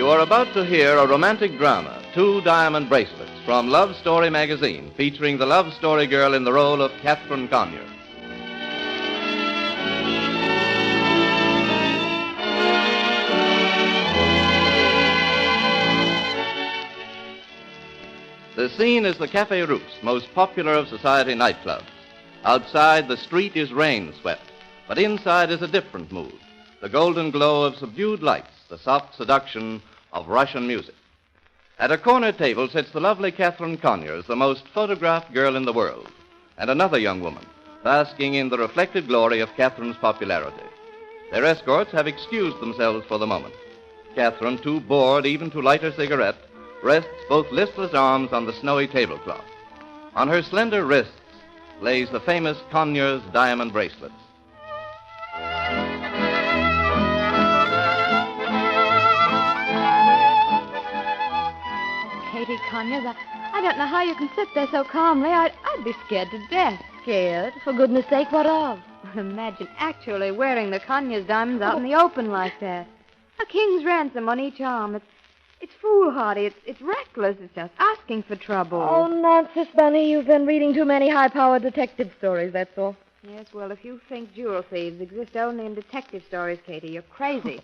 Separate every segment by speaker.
Speaker 1: You are about to hear a romantic drama, Two Diamond Bracelets, from Love Story magazine, featuring the love story girl in the role of Catherine Conyer. The scene is the Café Russe, most popular of society nightclubs. Outside, the street is rain-swept, but inside is a different mood. The golden glow of subdued lights, the soft seduction of Russian music. At a corner table sits the lovely Catherine Conyer, the most photographed girl in the world, and another young woman, basking in the reflected glory of Catherine's popularity. Their escorts have excused themselves for the moment. Catherine, too bored even to light her cigarette, rests both listless arms on the snowy tablecloth. On her slender wrists lays the famous Conyers diamond bracelets.
Speaker 2: Katie Conyers, I don't know how you can sit there so calmly. I'd be scared to death.
Speaker 3: Scared? For goodness sake, what of?
Speaker 2: Imagine actually wearing the Conyers diamonds out in the open like that. A king's ransom on each arm. It's foolhardy. It's reckless. It's just asking for trouble.
Speaker 3: Oh, nonsense, Bunny. You've been reading too many high-powered detective stories, that's all.
Speaker 2: Yes, well, if you think jewel thieves exist only in detective stories, Katie, you're crazy.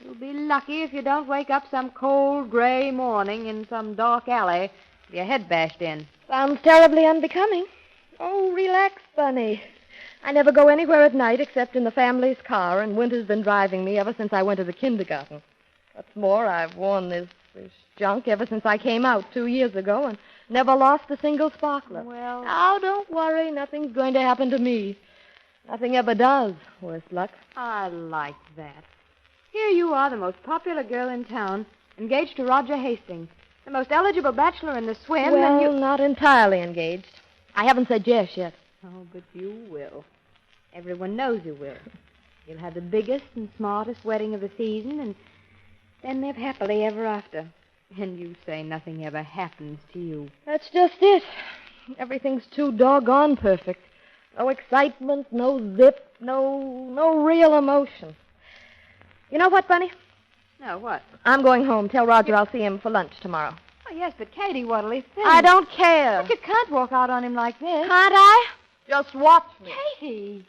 Speaker 2: You'll be lucky if you don't wake up some cold, gray morning in some dark alley with your head bashed in.
Speaker 3: Sounds terribly unbecoming. Oh, relax, Bunny. I never go anywhere at night except in the family's car, and Winter's been driving me ever since I went to the kindergarten. What's more, I've worn this junk ever since I came out 2 years ago and never lost a single sparkler.
Speaker 2: Well...
Speaker 3: Now, don't worry. Nothing's going to happen to me. Nothing ever does, worse luck.
Speaker 2: I like that. Here you are, the most popular girl in town, engaged to Roger Hastings, the most eligible bachelor in the swim,
Speaker 3: Well,
Speaker 2: and you...
Speaker 3: not entirely engaged. I haven't said yes yet.
Speaker 2: Oh, but you will. Everyone knows you will. You'll have the biggest and smartest wedding of the season, and then live happily ever after. And you say nothing ever happens to you.
Speaker 3: That's just it. Everything's too doggone perfect. No excitement, no zip, no real emotion. You know what, Bunny?
Speaker 2: No, what?
Speaker 3: I'm going home. Tell Roger I'll see him for lunch tomorrow.
Speaker 2: Oh, yes, but Katie, what'll he think?
Speaker 3: I don't care.
Speaker 2: But you can't walk out on him like this.
Speaker 3: Can't I? Just watch me.
Speaker 2: Katie.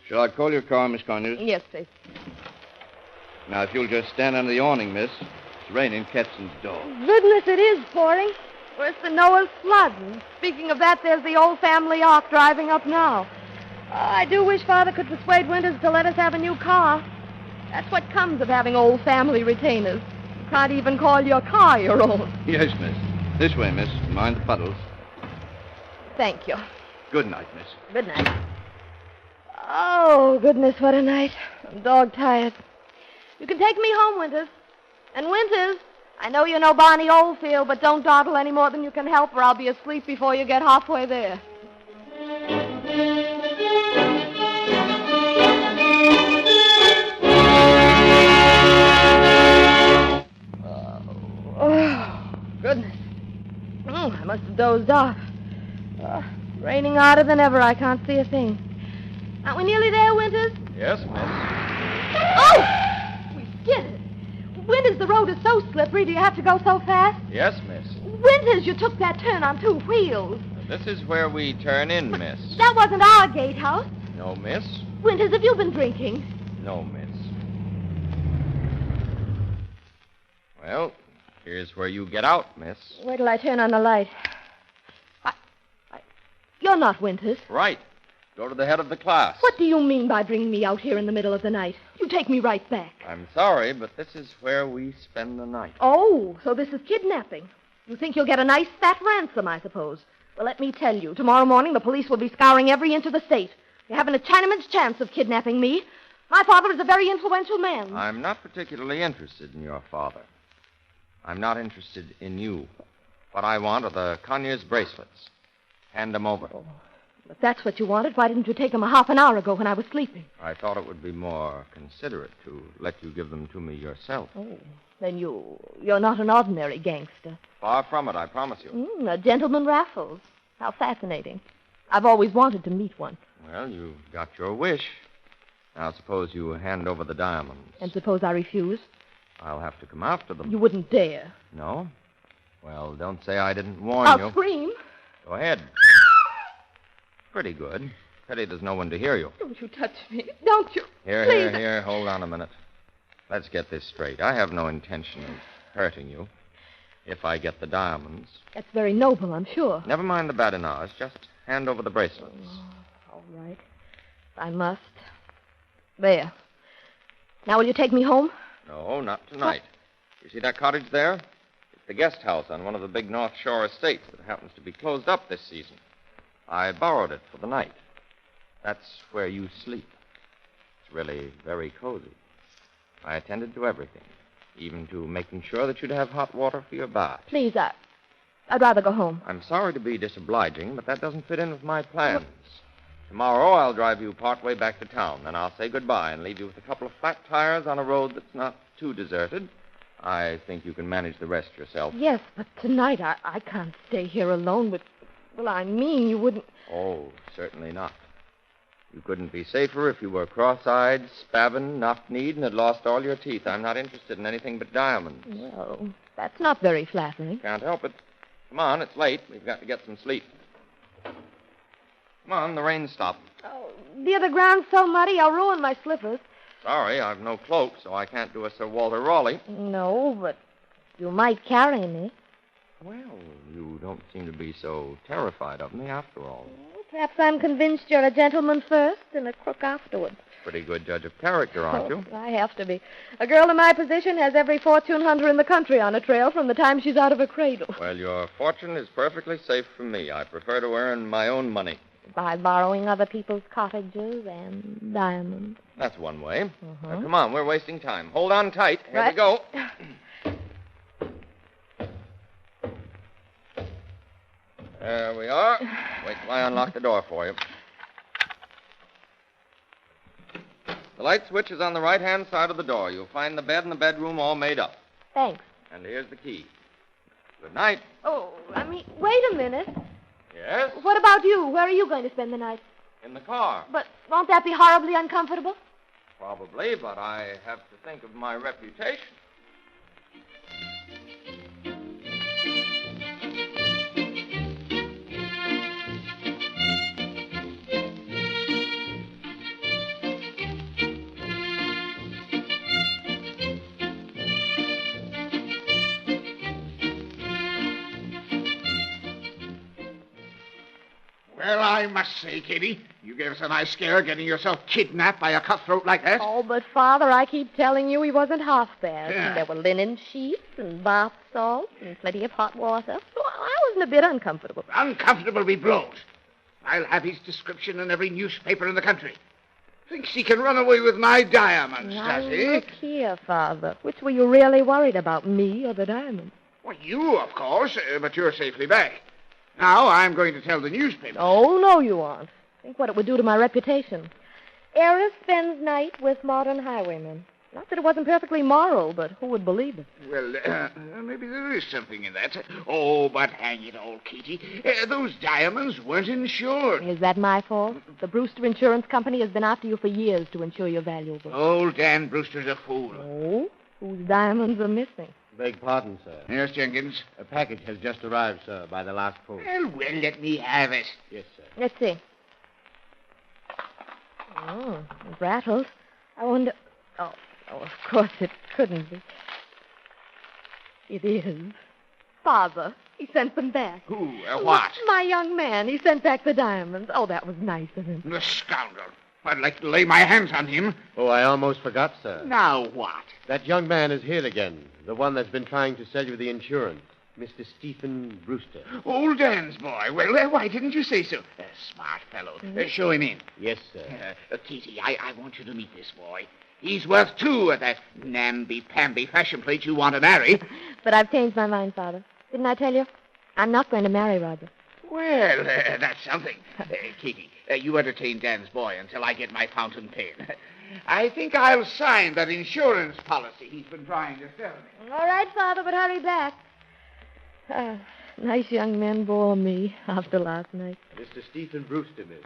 Speaker 1: Shall I call your car, Miss Conyers?
Speaker 3: Yes, please.
Speaker 1: Now, if you'll just stand under the awning, miss. It's raining cats and dogs.
Speaker 3: Goodness, it is pouring. Worse than Noah's flood. And speaking of that, there's the old family ark driving up now. I do wish Father could persuade Winters to let us have a new car. That's what comes of having old family retainers. You can't even call your car your own.
Speaker 1: Yes, miss. This way, miss. Mind the puddles.
Speaker 3: Thank you.
Speaker 1: Good night, miss.
Speaker 3: Good night. Oh, goodness, what a night. I'm dog-tired. You can take me home, Winters. And Winters, I know you know Barney Oldfield, but don't dawdle any more than you can help, or I'll be asleep before you get halfway there. Oh, goodness. I must have dozed off. Raining harder than ever. I can't see a thing. Aren't we nearly there, Winters?
Speaker 1: Yes, miss.
Speaker 3: Oh! We did it. Winters, the road is so slippery. Do you have to go so fast?
Speaker 4: Yes, miss.
Speaker 3: Winters, you took that turn on 2 wheels.
Speaker 4: This is where we turn in, miss.
Speaker 3: That wasn't our gatehouse.
Speaker 4: No, miss.
Speaker 3: Winters, have you been drinking?
Speaker 4: No, miss. Well, here's where you get out, miss.
Speaker 3: Wait till I turn on the light. You're not Winters.
Speaker 4: Right. Go to the head of the class.
Speaker 3: What do you mean by bringing me out here in the middle of the night? You take me right back.
Speaker 4: I'm sorry, but this is where we spend the night.
Speaker 3: Oh, so this is kidnapping. You think you'll get a nice fat ransom, I suppose. Well, let me tell you, tomorrow morning the police will be scouring every inch of the state. You haven't a Chinaman's chance of kidnapping me. My father is a very influential man.
Speaker 4: I'm not particularly interested in your father. I'm not interested in you. What I want are the Conyers bracelets. Hand them over.
Speaker 3: Oh, If that's what you wanted, why didn't you take them a half an hour ago when I was sleeping?
Speaker 4: I thought it would be more considerate to let you give them to me yourself.
Speaker 3: Oh, then you're not an ordinary gangster.
Speaker 4: Far from it, I promise you.
Speaker 3: A gentleman Raffles. How fascinating. I've always wanted to meet one.
Speaker 4: Well, you got your wish. Now, suppose you hand over the diamonds.
Speaker 3: And suppose I refuse?
Speaker 4: I'll have to come after them.
Speaker 3: You wouldn't dare.
Speaker 4: No? Well, don't say I didn't warn you.
Speaker 3: I'll scream.
Speaker 4: Go ahead. Pretty good. Pity there's no one to hear you.
Speaker 3: Don't you touch me. Don't you?
Speaker 4: Here,
Speaker 3: Please.
Speaker 4: here. Hold on a minute. Let's get this straight. I have no intention of hurting you. If I get the diamonds.
Speaker 3: That's very noble, I'm sure.
Speaker 4: Never mind the badinage. Just hand over the bracelets.
Speaker 3: All right. I must. There. Now, will you take me home?
Speaker 4: No, not tonight. You see that cottage there? It's the guest house on one of the big North Shore estates that happens to be closed up this season. I borrowed it for the night. That's where you sleep. It's really very cozy. I attended to everything, even to making sure that you'd have hot water for your bath.
Speaker 3: Please, I'd rather go home.
Speaker 4: I'm sorry to be disobliging, but that doesn't fit in with my plans. Tomorrow I'll drive you partway back to town. Then I'll say goodbye and leave you with a couple of flat tires on a road that's not too deserted. I think you can manage the rest yourself.
Speaker 3: Yes, but tonight I can't stay here alone with... Well, I mean, you wouldn't...
Speaker 4: Oh, certainly not. You couldn't be safer if you were cross-eyed, spavined, knock-kneed, and had lost all your teeth. I'm not interested in anything but diamonds.
Speaker 3: Well, that's not very flattering.
Speaker 4: Can't help it. Come on, it's late. We've got to get some sleep. Come on, the rain's stopped.
Speaker 3: Oh, dear, the ground's so muddy, I'll ruin my slippers.
Speaker 4: Sorry, I've no cloak, so I can't do a Sir Walter Raleigh.
Speaker 3: No, but you might carry me.
Speaker 4: Well, you don't seem to be so terrified of me after all.
Speaker 3: Well, perhaps I'm convinced you're a gentleman first and a crook afterwards.
Speaker 4: Pretty good judge of character, aren't you?
Speaker 3: I have to be. A girl in my position has every fortune hunter in the country on a trail from the time she's out of her cradle.
Speaker 4: Well, your fortune is perfectly safe from me. I prefer to earn my own money.
Speaker 3: By borrowing other people's cottages and diamonds.
Speaker 4: That's one way. Now, come on, we're wasting time. Hold on tight. Here we go. There we are. Wait till I unlock the door for you. The light switch is on the right-hand side of the door. You'll find the bed and the bedroom all made up.
Speaker 3: Thanks.
Speaker 4: And here's the key. Good night.
Speaker 3: Oh, wait a minute.
Speaker 4: Yes?
Speaker 3: What about you? Where are you going to spend the night?
Speaker 4: In the car.
Speaker 3: But won't that be horribly uncomfortable?
Speaker 4: Probably, but I have to think of my reputation.
Speaker 5: Well, I must say, Katie, you gave us a nice scare getting yourself kidnapped by a cutthroat like that.
Speaker 3: Oh, but, Father, I keep telling you he wasn't half bad.
Speaker 5: Yeah.
Speaker 3: There were linen sheets and bath salts and plenty of hot water. So I wasn't a bit uncomfortable.
Speaker 5: Uncomfortable be blowed. I'll have his description in every newspaper in the country. Thinks he can run away with my diamonds,
Speaker 3: Now,
Speaker 5: does he?
Speaker 3: look here, Father. Which were you really worried about, me or the diamonds?
Speaker 5: Well, you, of course, but you're safely back. Now I'm going to tell the newspaper.
Speaker 3: Oh, no, you aren't. Think what it would do to my reputation. Heiress spends night with modern highwaymen. Not that it wasn't perfectly moral, but who would believe it?
Speaker 5: Well, maybe there is something in that. Oh, but hang it all, Katie. Those diamonds weren't insured.
Speaker 3: Is that my fault? The Brewster Insurance Company has been after you for years to insure your valuables.
Speaker 5: Old Dan Brewster's a fool.
Speaker 3: Oh? Whose diamonds are missing?
Speaker 6: Beg pardon, sir.
Speaker 5: Yes, Jenkins?
Speaker 6: A package has just arrived, sir, by the last post.
Speaker 5: Well, let me have it.
Speaker 6: Yes, sir.
Speaker 3: Let's see. Oh, it rattles. I wonder... Oh, of course it couldn't be. It is. Father, he sent them back.
Speaker 5: Who? What?
Speaker 3: My young man. He sent back the diamonds. Oh, that was nice of him.
Speaker 5: The scoundrel. I'd like to lay my hands on him.
Speaker 6: Oh, I almost forgot, sir.
Speaker 5: Now what?
Speaker 6: That young man is here again. The one that's been trying to sell you the insurance. Mr. Stephen Brewster.
Speaker 5: Old Dan's boy. Well, why didn't you say so? Smart fellow. Show him in.
Speaker 6: Yes, sir.
Speaker 5: Katie, I want you to meet this boy. He's worth two at that namby-pamby fashion plate you want to marry.
Speaker 3: But I've changed my mind, Father. Didn't I tell you? I'm not going to marry Roger.
Speaker 5: Well, that's something. Kitty, you entertain Dan's boy until I get my fountain pen. I think I'll sign that insurance policy he's been trying to sell me.
Speaker 3: All right, Father, but hurry back. Nice young men bore me after last night.
Speaker 6: Mr. Stephen Brewster, miss.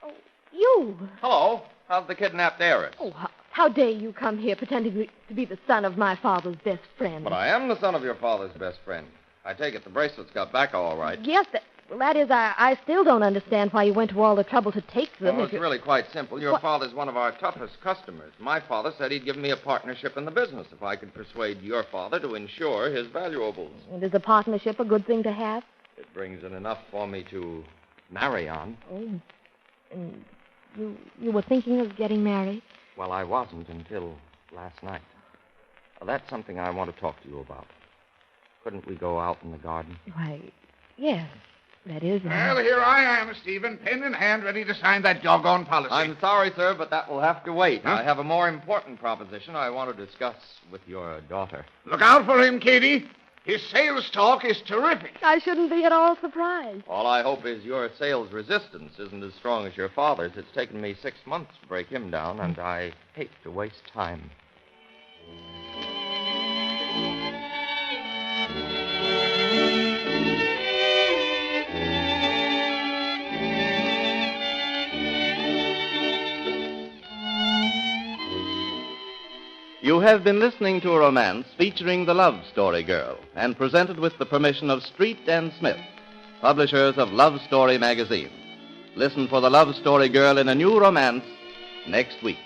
Speaker 3: Oh, you.
Speaker 4: Hello. How's the kidnapped heiress?
Speaker 3: Oh, how dare you come here pretending to be the son of my father's best friend?
Speaker 4: But I am the son of your father's best friend. I take it the bracelets got back all right.
Speaker 3: Yes, that is, I still don't understand why you went to all the trouble to take them.
Speaker 4: Well, it's really quite simple. Your father's one of our toughest customers. My father said he'd give me a partnership in the business if I could persuade your father to insure his valuables.
Speaker 3: And is a partnership a good thing to have?
Speaker 4: It brings in enough for me to marry on.
Speaker 3: Oh, and you were thinking of getting married?
Speaker 4: Well, I wasn't until last night. That's something I want to talk to you about. Couldn't we go out in the garden?
Speaker 3: Why, yes. That is.
Speaker 5: Well, here I am, Stephen, pen in hand, ready to sign that doggone policy.
Speaker 4: I'm sorry, sir, but that will have to wait.
Speaker 5: Huh?
Speaker 4: I have a more important proposition I want to discuss with your daughter.
Speaker 5: Look out for him, Katie. His sales talk is terrific.
Speaker 3: I shouldn't be at all surprised.
Speaker 4: All I hope is your sales resistance isn't as strong as your father's. It's taken me 6 months to break him down, and I hate to waste time.
Speaker 1: You have been listening to a romance featuring the Love Story Girl and presented with the permission of Street and Smith, publishers of Love Story magazine. Listen for the Love Story Girl in a new romance next week.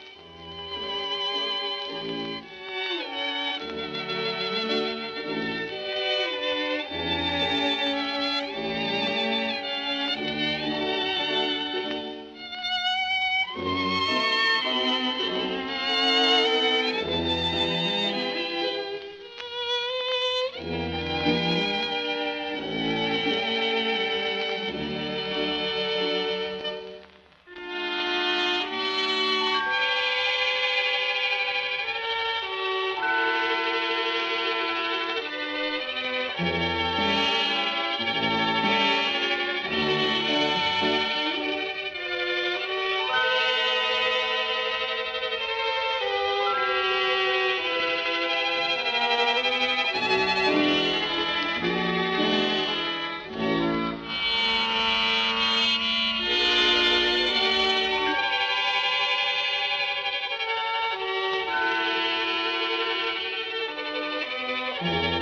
Speaker 7: Thank you.